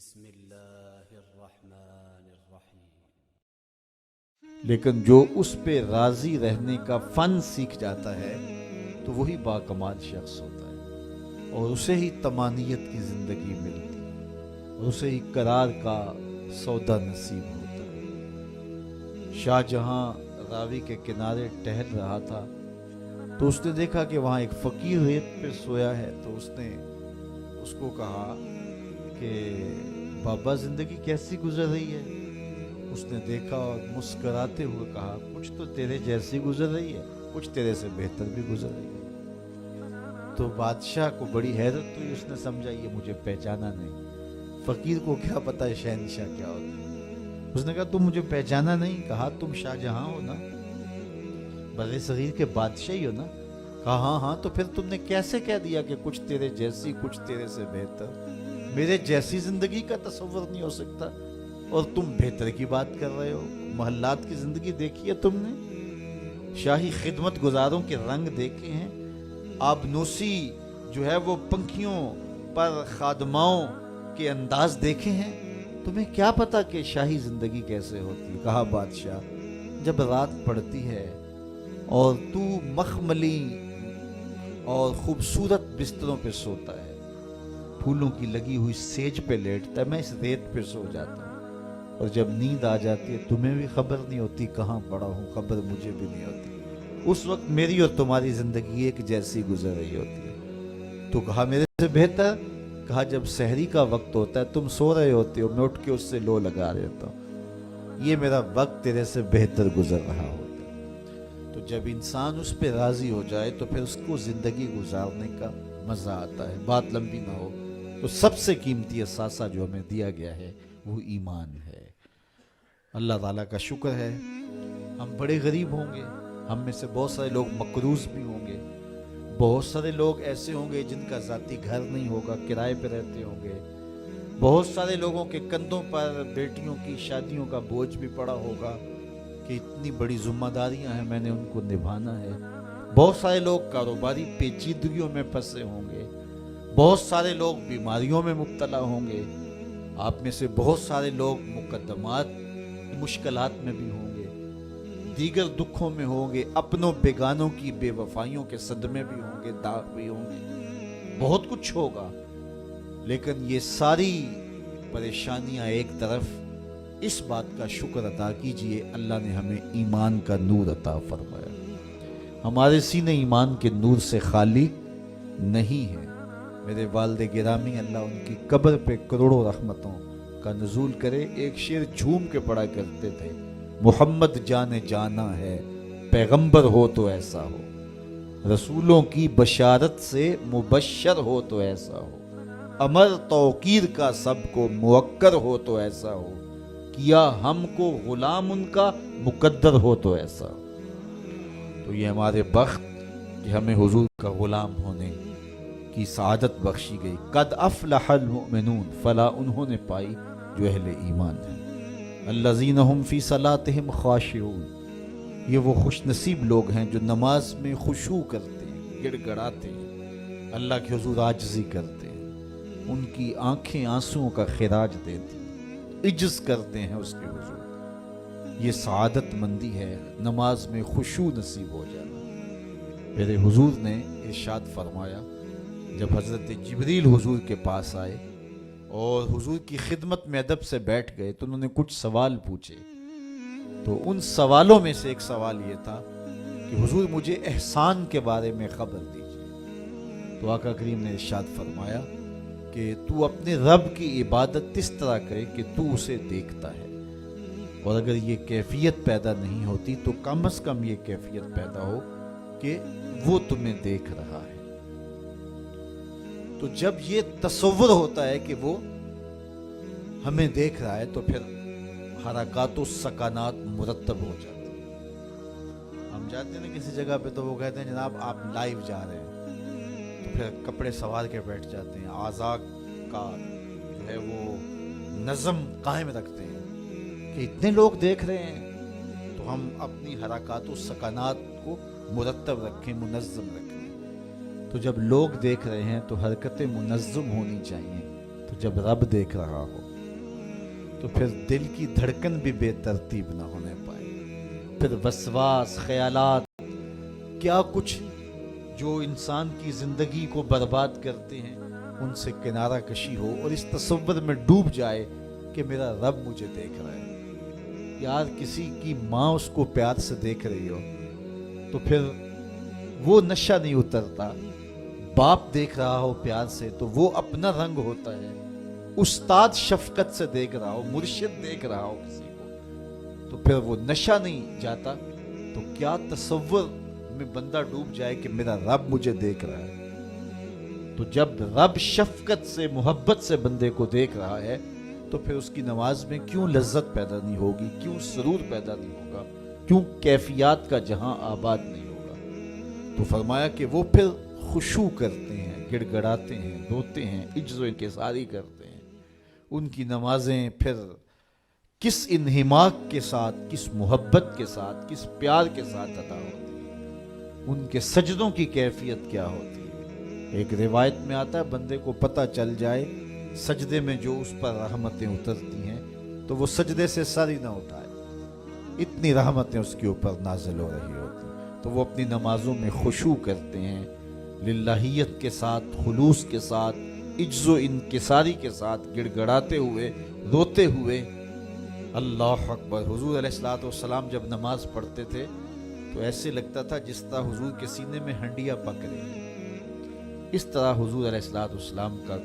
بسم اللہ الرحمن الرحیم۔ لیکن جو اس پہ راضی رہنے کا فن سیکھ جاتا ہے تو وہی باکمال شخص ہوتا ہے، اور اسے ہی طمانیت کی زندگی ملتی ہے، اور اسے ہی قرار کا سودا نصیب ہوتا ہے۔ شاہ جہاں راوی کے کنارے ٹہل رہا تھا تو اس نے دیکھا کہ وہاں ایک فقیر ریت پہ سویا ہے، تو اس نے اس کو کہا کہ بابا زندگی کیسی گزر رہی ہے؟ اس نے دیکھا اور مسکراتے ہوئے کہا کچھ تو تیرے جیسی گزر رہی ہے، کچھ تیرے سے بہتر بھی گزر رہی ہے۔ تو بادشاہ کو بڑی حیرت ہوئی، اس نے سمجھا یہ مجھے پہچانا نہیں۔ فقیر کو کیا پتا شہنشاہ کیا ہوتا ہے۔ اس نے کہا تم مجھے پہچانا نہیں؟ کہا تم شاہ جہاں ہو نا، بر صغیر کے بادشاہ ہی ہو نا؟ کہا ہاں ہاں، تو پھر تم نے کیسے کہہ دیا کہ کچھ تیرے جیسی کچھ تیرے سے بہتر؟ میرے جیسی زندگی کا تصور نہیں ہو سکتا، اور تم بہتر کی بات کر رہے ہو۔ محلات کی زندگی دیکھی ہے تم نے؟ شاہی خدمت گزاروں کے رنگ دیکھے ہیں؟ آبنوسی جو ہے وہ پنکھیوں پر خادماؤں کے انداز دیکھے ہیں؟ تمہیں کیا پتا کہ شاہی زندگی کیسے ہوتی ہے؟ کہا بادشاہ جب رات پڑتی ہے اور تو مخملی اور خوبصورت بستروں پہ سوتا ہے، پھولوں کی لگی ہوئی سیج پہ لیٹتا ہے، میں اس ریت پہ سو جاتا ہوں، اور جب نیند آ جاتی ہے تمہیں بھی خبر نہیں ہوتی کہاں پڑا ہوں، خبر مجھے بھی نہیں ہوتی۔ اس وقت میری اور تمہاری زندگی ایک جیسی گزر رہی ہوتی ہے۔ تو کہا میرے سے بہتر؟ کہا جب سحری کا وقت ہوتا ہے تم سو رہے ہوتے ہو، میں اٹھ کے اس سے لو لگا دیتا ہوں، یہ میرا وقت تیرے سے بہتر گزر رہا ہوتا ہے۔ تو جب انسان اس پہ راضی ہو جائے تو پھر اس کو زندگی گزارنے کا مزہ آتا ہے۔ بات لمبی نہ ہو تو سب سے قیمتی اثاثہ جو ہمیں دیا گیا ہے وہ ایمان ہے۔ اللہ تعالیٰ کا شکر ہے، ہم بڑے غریب ہوں گے، ہم میں سے بہت سارے لوگ مقروض بھی ہوں گے، بہت سارے لوگ ایسے ہوں گے جن کا ذاتی گھر نہیں ہوگا، کرائے پہ رہتے ہوں گے، بہت سارے لوگوں کے کندھوں پر بیٹیوں کی شادیوں کا بوجھ بھی پڑا ہوگا کہ اتنی بڑی ذمہ داریاں ہیں، میں نے ان کو نبھانا ہے۔ بہت سارے لوگ کاروباری پیچیدگیوں میں پھنسے ہوں گے، بہت سارے لوگ بیماریوں میں مبتلا ہوں گے، آپ میں سے بہت سارے لوگ مقدمات مشکلات میں بھی ہوں گے، دیگر دکھوں میں ہوں گے، اپنوں بیگانوں کی بے وفائیوں کے صدمے بھی ہوں گے، داغ بھی ہوں گے، بہت کچھ ہوگا۔ لیکن یہ ساری پریشانیاں ایک طرف، اس بات کا شکر ادا کیجئے اللہ نے ہمیں ایمان کا نور عطا فرمایا۔ ہمارے سینے ایمان کے نور سے خالی نہیں ہیں۔ میرے والد گرامی اللہ ان کی قبر پہ کروڑوں رحمتوں کا نزول کرے، ایک شعر جھوم کے پڑھا کرتے تھے، محمد جان جانا ہے، پیغمبر ہو تو ایسا ہو، رسولوں کی بشارت سے مبشر ہو تو ایسا ہو، امر توقیر کا سب کو موقر ہو تو ایسا ہو، کیا ہم کو غلام ان کا مقدر ہو تو ایسا ہو۔ تو یہ ہمارے بخت کہ ہمیں حضور کا غلام ہونے کی سعادت بخشی گئی۔ قد افلح المؤمنون، فلاح انہوں نے پائی جو اہل ایمان ہیں۔ الذین هم فی صلاتہم خاشعون، یہ وہ خوش نصیب لوگ ہیں جو نماز میں خشوع کرتے ہیں، گڑ گڑاتے ہیں، اللہ کے حضور عاجزی کرتے ہیں، ان کی آنکھیں آنسوؤں کا خراج دیتی ہیں، عجز کرتے ہیں اس کے حضور۔ یہ سعادت مندی ہے، نماز میں خشوع نصیب ہو جانا۔ میرے حضور نے ارشاد فرمایا، جب حضرت جبریل حضور کے پاس آئے اور حضور کی خدمت میں ادب سے بیٹھ گئے تو انہوں نے کچھ سوال پوچھے، تو ان سوالوں میں سے ایک سوال یہ تھا کہ حضور مجھے احسان کے بارے میں خبر دیجیے۔ تو آقا کریم نے ارشاد فرمایا کہ تو اپنے رب کی عبادت اس طرح کرے کہ تو اسے دیکھتا ہے، اور اگر یہ کیفیت پیدا نہیں ہوتی تو کم از کم یہ کیفیت پیدا ہو کہ وہ تمہیں دیکھ رہا ہے۔ تو جب یہ تصور ہوتا ہے کہ وہ ہمیں دیکھ رہا ہے تو پھر حرکات و سکانات مرتب ہو جاتے ہیں۔ ہم جاتے ہیں نا کسی جگہ پہ تو وہ کہتے ہیں جناب آپ لائیو جا رہے ہیں، تو پھر کپڑے سوار کے بیٹھ جاتے ہیں، اعضاء کا جو ہے وہ نظم قائم رکھتے ہیں کہ اتنے لوگ دیکھ رہے ہیں تو ہم اپنی حرکات و سکانات کو مرتب رکھیں، منظم رکھیں۔ تو جب لوگ دیکھ رہے ہیں تو حرکتیں منظم ہونی چاہیے، تو جب رب دیکھ رہا ہو تو پھر دل کی دھڑکن بھی بے ترتیب نہ ہونے پائے، پھر وسواس، خیالات، کیا کچھ جو انسان کی زندگی کو برباد کرتے ہیں ان سے کنارہ کشی ہو، اور اس تصور میں ڈوب جائے کہ میرا رب مجھے دیکھ رہا ہے۔ یار کسی کی ماں اس کو پیار سے دیکھ رہی ہو تو پھر وہ نشہ نہیں اترتا، باپ دیکھ رہا ہو پیار سے تو وہ اپنا رنگ ہوتا ہے، استاد شفقت سے دیکھ رہا ہو، مرشد دیکھ رہا ہو کسی کو تو پھر وہ نشہ نہیں جاتا، تو کیا تصور میں بندہ ڈوب جائے کہ میرا رب مجھے دیکھ رہا ہے۔ تو جب رب شفقت سے، محبت سے بندے کو دیکھ رہا ہے تو پھر اس کی نماز میں کیوں لذت پیدا نہیں ہوگی، کیوں سرور پیدا نہیں ہوگا، کیوں کیفیات کا جہاں آباد نہیں ہوگا۔ تو فرمایا کہ وہ پھر خشوع کرتے ہیں، گڑ گڑاتے ہیں، روتے ہیں، عجز و انکساری کرتے ہیں۔ ان کی نمازیں پھر کس انہماک کے ساتھ، کس محبت کے ساتھ، کس پیار کے ساتھ ادا ہوتی ہے، ان کے سجدوں کی کیفیت کیا ہوتی ہے۔ ایک روایت میں آتا ہے بندے کو پتہ چل جائے سجدے میں جو اس پر رحمتیں اترتی ہیں تو وہ سجدے سے سر ہی نہ اٹھائے، اتنی رحمتیں اس کے اوپر نازل ہو رہی ہوتی ہیں۔ تو وہ اپنی نمازوں میں خشوع کرتے ہیں، للہیت کے ساتھ، خلوص کے ساتھ، عجز و انکساری کے ساتھ، گڑ گڑاتے ہوئے، روتے ہوئے۔ اللہ اکبر۔ حضور علیہ السلام جب نماز پڑھتے تھے تو ایسے لگتا تھا جس طرح حضور کے سینے میں ہنڈیاں پک رہی ہیں، اس طرح حضور علیہ السلام کا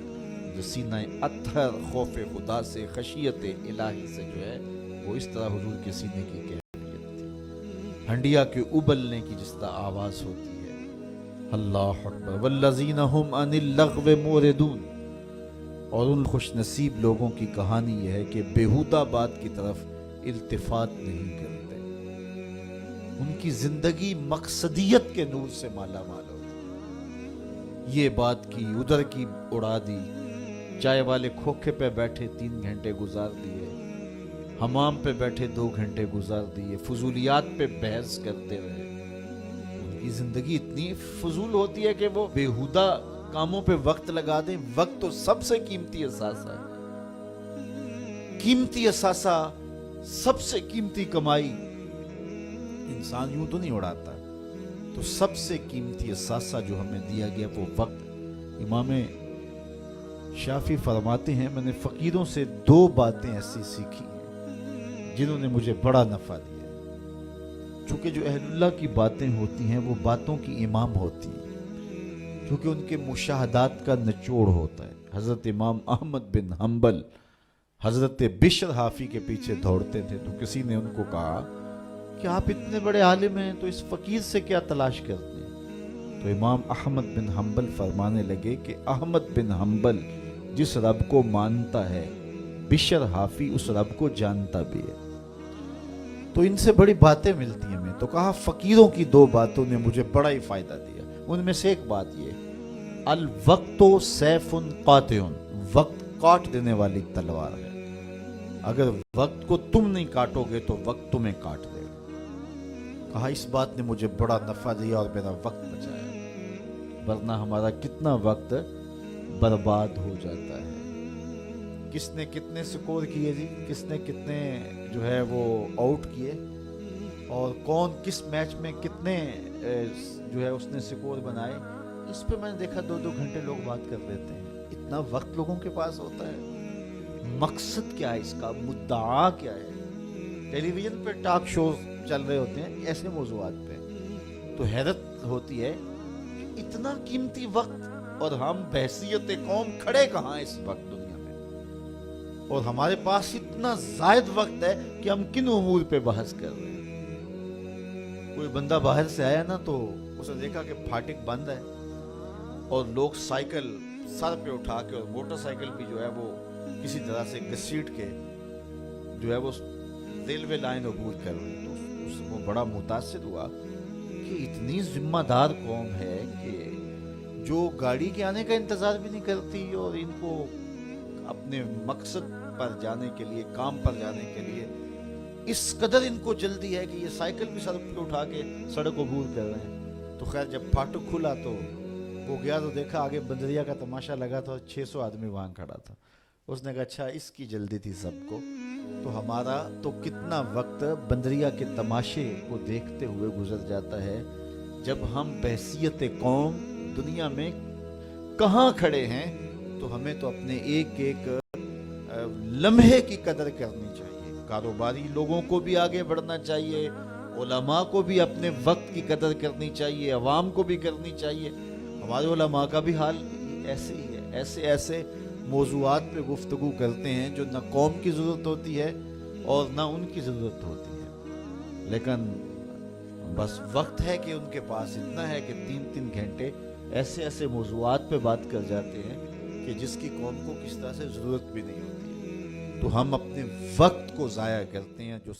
جو سینہ اطہر خوف خدا سے، خشیت الہی سے جو ہے وہ اس طرح حضور کے سینے کی کیفیت تھی، ہنڈیا کے ابلنے کی جس طرح آواز ہوتی ہے۔ اللہ اکبر۔ والذین هم عن اللغو معرضون۔ اور ان خوش نصیب لوگوں کی کہانی یہ ہے کہ بیہودہ بات کی طرف التفات نہیں کرتے، ان کی زندگی مقصدیت کے نور سے مالا مال ہوتی، یہ بات کی، ادھر کی اڑا دی، چائے والے کھوکھے پہ بیٹھے 3 گھنٹے گزار دیے، حمام پہ بیٹھے 2 گھنٹے گزار دیے، فضولیات پہ بحث کرتے رہے۔ ان کی زندگی اتنی فضول ہوتی ہے کہ وہ بیہودہ کاموں پہ وقت لگا دیں۔ وقت تو سب سے قیمتی اثاثہ ہے، قیمتی اثاثہ، سب سے قیمتی کمائی۔ انسان یوں تو نہیں اڑاتا، تو سب سے قیمتی اثاثہ جو ہمیں دیا گیا وہ وقت۔ امام شافعی فرماتے ہیں میں نے فقیروں سے 2 باتیں ایسی سیکھی ہیں جنہوں نے مجھے بڑا نفع دیا، چونکہ جو اہل اللہ کی باتیں ہوتی ہیں وہ باتوں کی امام ہوتی ہیں، کیونکہ ان کے مشاہدات کا نچوڑ ہوتا ہے۔ حضرت امام احمد بن حنبل حضرت بشر حافی کے پیچھے دوڑتے تھے، تو کسی نے ان کو کہا کہ آپ اتنے بڑے عالم ہیں تو اس فقیر سے کیا تلاش کرتے ہیں؟ تو امام احمد بن حنبل فرمانے لگے کہ احمد بن حنبل جس رب کو مانتا ہے، بشر حافی اس رب کو جانتا بھی ہے، تو ان سے بڑی باتیں ملتی ہیں ہمیں۔ تو کہا فقیروں کی 2 باتوں نے مجھے بڑا ہی فائدہ دیا، ان میں سے ایک بات یہ، الوقت سیف قاطع، وقت کاٹ دینے والی تلوار ہے، اگر وقت کو تم نہیں کاٹو گے تو وقت تمہیں کاٹ دے گا۔ کہا اس بات نے مجھے بڑا نفع دیا اور میرا وقت بچایا، ورنہ ہمارا کتنا وقت برباد ہو جاتا ہے۔ کس نے کتنے سکور کیے جی، کس نے کتنے جو ہے وہ آؤٹ کیے، اور کون کس میچ میں کتنے جو ہے اس نے سکور بنائے، اس پہ میں نے دیکھا 2-2 گھنٹے لوگ بات کر لیتے ہیں۔ اتنا وقت لوگوں کے پاس ہوتا ہے، مقصد کیا ہے اس کا، مدعا کیا ہے؟ ٹیلی ویژن پہ ٹاک شوز چل رہے ہوتے ہیں ایسے موضوعات پہ، تو حیرت ہوتی ہے کہ اتنا قیمتی وقت، اور ہم بحیثیت قوم کھڑے کہاں اس وقت دنیا میں، اور ہمارے پاس اتنا زائد وقت ہے کہ ہم کن امور پہ بحث کر رہے ہیں۔ کوئی بندہ باہر سے آیا نا تو اسے دیکھا کہ پھاٹک بند ہے اور لوگ سائیکل سر پہ اٹھا کے، اور موٹر سائیکل بھی جو ہے وہ کسی طرح سے گھسیٹ کے جو ہے وہ ریلوے لائن عبور کر رہے ہیں، تو اس وہ بڑا متاثر ہوا کہ اتنی ذمہ دار قوم ہے کہ جو گاڑی کے آنے کا انتظار بھی نہیں کرتی، اور ان کو اپنے مقصد پر جانے کے لیے، کام پر جانے کے لیے اس قدر ان کو جلدی ہے کہ یہ سائیکل بھی سڑک پہ اٹھا کے سڑک عبور کر رہے ہیں۔ تو خیر جب پھاٹک کھلا تو وہ گیا تو دیکھا آگے بندریا کا تماشا لگا تھا، 600 آدمی وہاں کھڑا تھا۔ اس نے کہا اچھا اس کی جلدی تھی سب کو، تو ہمارا تو کتنا وقت بندریا کے تماشے کو دیکھتے ہوئے گزر جاتا ہے، جب ہم بحیثیت قوم دنیا میں کہاں کھڑے ہیں، تو ہمیں تو اپنے ایک ایک لمحے کی قدر کرنی چاہیے۔ کاروباری لوگوں کو بھی آگے بڑھنا چاہیے، علماء کو بھی اپنے وقت کی قدر کرنی چاہیے، عوام کو بھی کرنی چاہیے۔ ہمارے علماء کا بھی حال ایسے ہی ہے، ایسے ایسے موضوعات پہ گفتگو کرتے ہیں جو نہ قوم کی ضرورت ہوتی ہے اور نہ ان کی ضرورت ہوتی ہے، لیکن بس وقت ہے کہ ان کے پاس اتنا ہے کہ 3 گھنٹے ایسے ایسے موضوعات پہ بات کر جاتے ہیں کہ جس کی قوم کو کس طرح سے ضرورت بھی نہیں ہوتی ہے۔ تو ہم اپنے وقت کو ضائع کرتے ہیں جو